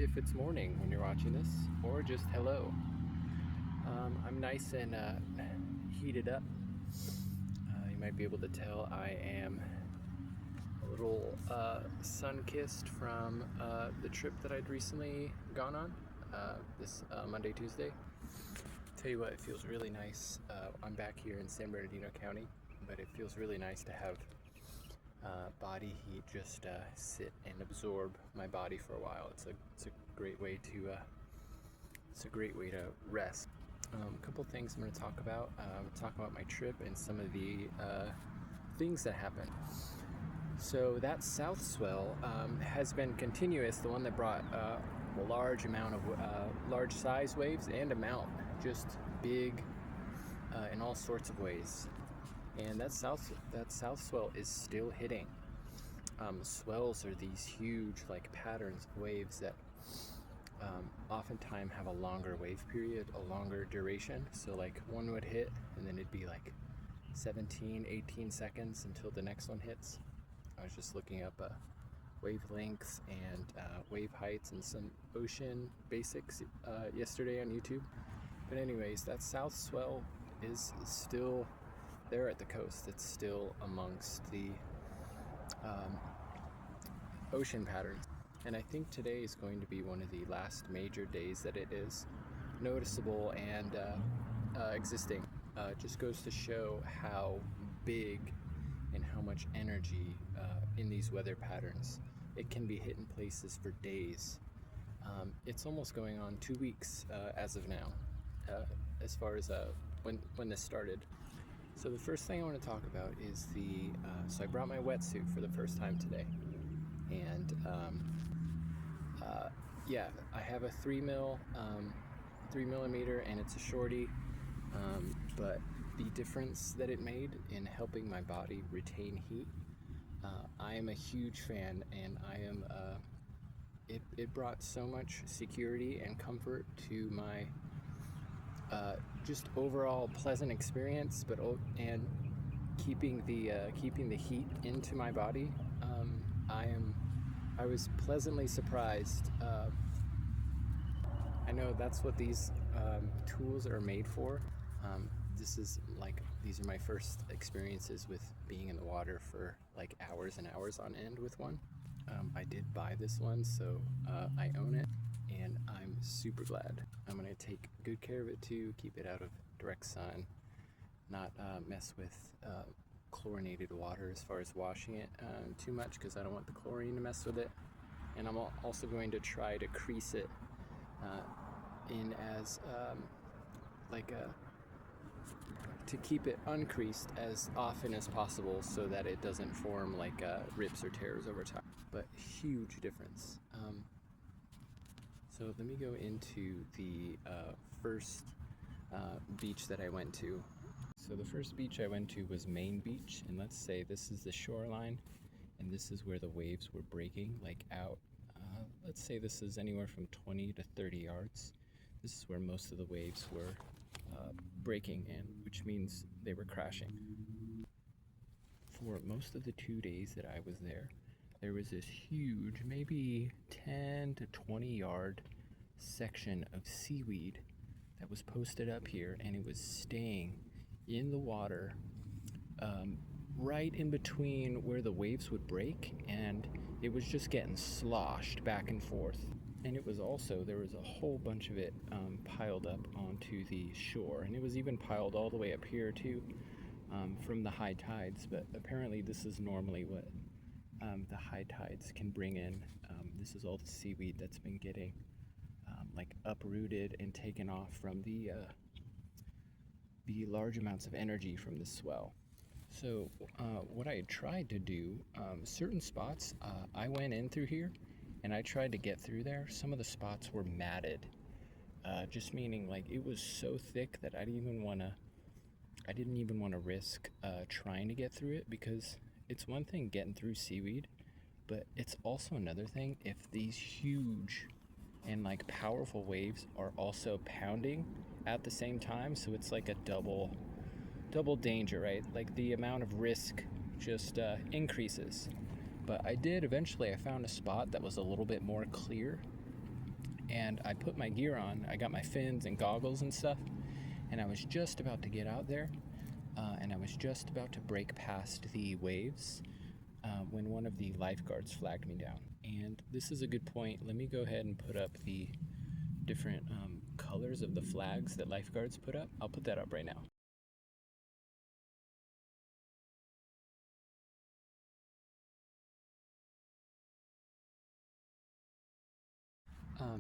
if it's morning when you're watching this, or just hello. I'm nice and heated up. You might be able to tell I am a little sun-kissed from the trip that I'd recently gone on this Monday, Tuesday. Tell you what, it feels really nice. I'm back here in San Bernardino County, but it feels really nice to have body heat just sit and absorb my body for a while. It's a great way to rest. A couple things I'm going to talk about. Talk about my trip and some of the things that happened. So that south swell has been continuous. The one that brought a large amount of large size waves and amount, just big in all sorts of ways. And that south swell is still hitting. Swells are these huge patterns of waves that oftentimes have a longer wave period, a longer duration. So one would hit and then it'd be 17, 18 seconds until the next one hits. I was just looking up wavelengths and wave heights and some ocean basics yesterday on YouTube. But anyways, that south swell is still there at the coast. It's still amongst the ocean patterns. And I think today is going to be one of the last major days that it is noticeable and existing. It just goes to show how big and how much energy in these weather patterns. It can be hitting places for days. It's almost going on 2 weeks as of now, as far as when this started. So the first thing I want to talk about is so I brought my wetsuit for the first time today. And I have a 3mm, and it's a shorty. But the difference that it made in helping my body retain heat, I am a huge fan, and it brought so much security and comfort to my just overall pleasant experience, and keeping the heat into my body. I was pleasantly surprised. I know that's what these tools are made for. These are my first experiences with being in the water for hours and hours on end with one. I did buy this one, so I own it, and I'm super glad. I'm going to take good care of it too, keep it out of direct sun, not mess with chlorinated water as far as washing it too much, because I don't want the chlorine to mess with it. And I'm also going to try to crease it in as to keep it uncreased as often as possible, so that it doesn't form rips or tears over time. But huge difference. So let me go into the first beach that I went to. So the first beach I went to was Main Beach, and let's say this is the shoreline, and this is where the waves were breaking out. Let's say this is anywhere from 20 to 30 yards. This is where most of the waves were breaking in, which means they were crashing. For most of the 2 days that I was there was this huge, maybe 10 to 20 yard section of seaweed that was posted up here, and it was staying in the water right in between where the waves would break, and it was just getting sloshed back and forth. And it was also, there was a whole bunch of it piled up onto the shore, and it was even piled all the way up here too, from the high tides. But apparently this is normally what the high tides can bring in. This is all the seaweed that's been getting uprooted and taken off from the large amounts of energy from the swell. So what I had tried to do, certain spots, I went in through here and I tried to get through there. Some of the spots were matted, just meaning it was so thick that I didn't even want to risk trying to get through it, because it's one thing getting through seaweed, but it's also another thing if these huge and powerful waves are also pounding at the same time. So it's a double danger, right? The amount of risk just increases. But I found a spot that was a little bit more clear, And I put my gear on. I got my fins and goggles and stuff, and I was just about to get out there, and I was just about to break past the waves when one of the lifeguards flagged me down. And this is a good point. Let me go ahead and put up the different colors of the flags that lifeguards put up. I'll put that up right now.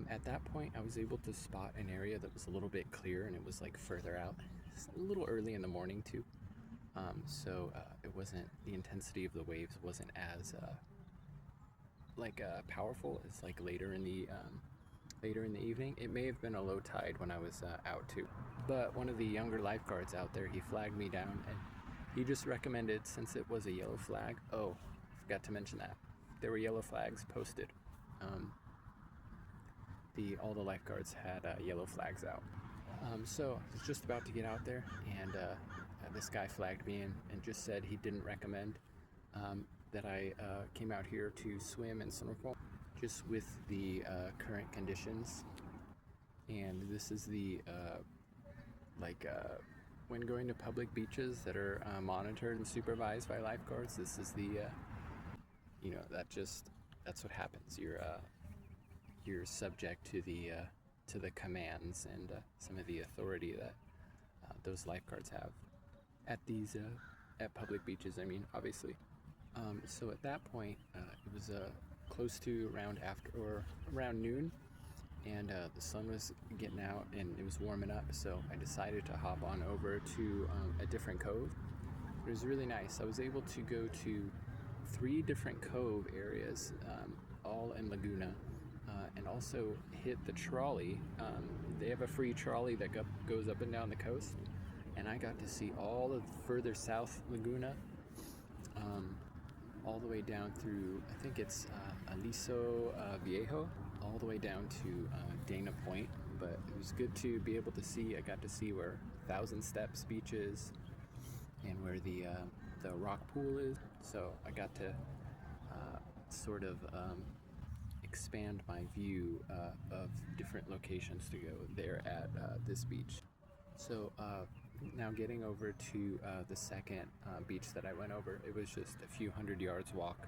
At that point, I was able to spot an area that was a little bit clear, and it was like further out. It's a little early in the morning too, so it wasn't, the intensity of the waves wasn't as powerful as like later in the evening. It may have been a low tide when I was out too. But one of the younger lifeguards out there, he flagged me down, and he just recommended, since it was a yellow flag. Oh, I forgot to mention that there were yellow flags posted. All the lifeguards had yellow flags out. So I was just about to get out there, and this guy flagged me in and just said he didn't recommend that I came out here to swim and snorkel, just with the current conditions. And this is the when going to public beaches that are monitored and supervised by lifeguards, this is the that's what happens. You're subject to the commands and some of the authority that those lifeguards have at these at public beaches. I mean, obviously. So at that point, it was close to around noon, and the sun was getting out and it was warming up. So I decided to hop on over to a different cove. It was really nice. I was able to go to 3 different cove areas, all in Laguna. And also hit the trolley. They have a free trolley that goes up and down the coast, and I got to see all of further south Laguna, all the way down through, I think it's Aliso Viejo, all the way down to Dana Point. But it was good to be able to see. I got to see where Thousand Steps Beach is and where the rock pool is. So I got to sort of expand my view of different locations to go there at this beach. So now getting over to the second beach that I went over, it was just a few hundred yards walk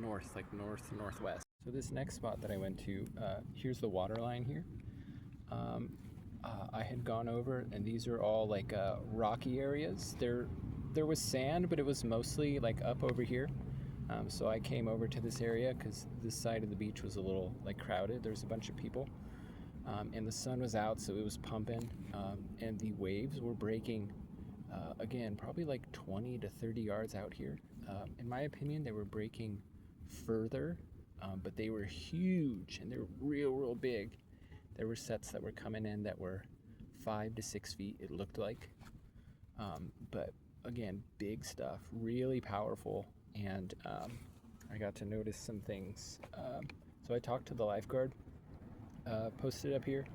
northwest. So this next spot that I went to, here's the water line here. I had gone over, and these are all like rocky areas. There was sand, but it was mostly like up over here. So I came over to this area because this side of the beach was a little like crowded. There's a bunch of people, and the sun was out, so it was pumping, and the waves were breaking. Again, probably like 20 to 30 yards out here. In my opinion, they were breaking further, but they were huge and they were real big. There were sets that were coming in that were 5 to 6 feet, it looked like. But again, big stuff, really powerful. And I got to notice some things. So I talked to the lifeguard, posted up here,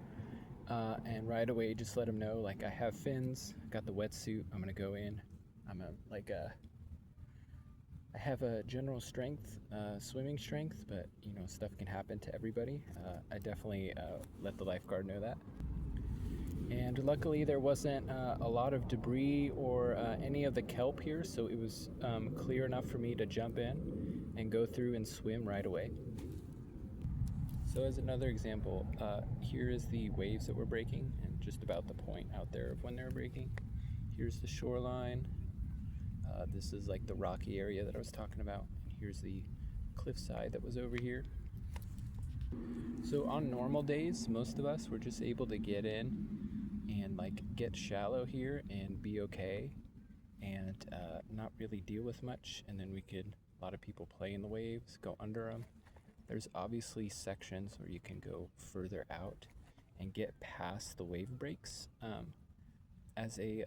and right away just let him know, like, I have fins, got the wetsuit, I'm gonna go in. I have a general strength, swimming strength, but stuff can happen to everybody. I definitely let the lifeguard know that. And luckily there wasn't a lot of debris or any of the kelp here, so it was clear enough for me to jump in and go through and swim right away. So as another example, here is the waves that were breaking, and just about the point out there of when they were breaking. Here's the shoreline. This is like the rocky area that I was talking about. Here's the cliffside that was over here. So on normal days, most of us were just able to get in and like get shallow here and be okay, and not really deal with much. And then a lot of people play in the waves, go under them. There's obviously sections where you can go further out and get past the wave breaks. As a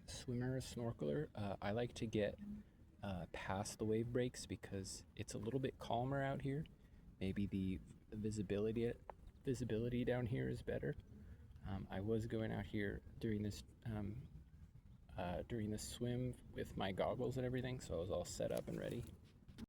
swimmer, snorkeler, I like to get past the wave breaks because it's a little bit calmer out here. Maybe the visibility down here is better. I was going out here during this swim with my goggles and everything, so I was all set up and ready.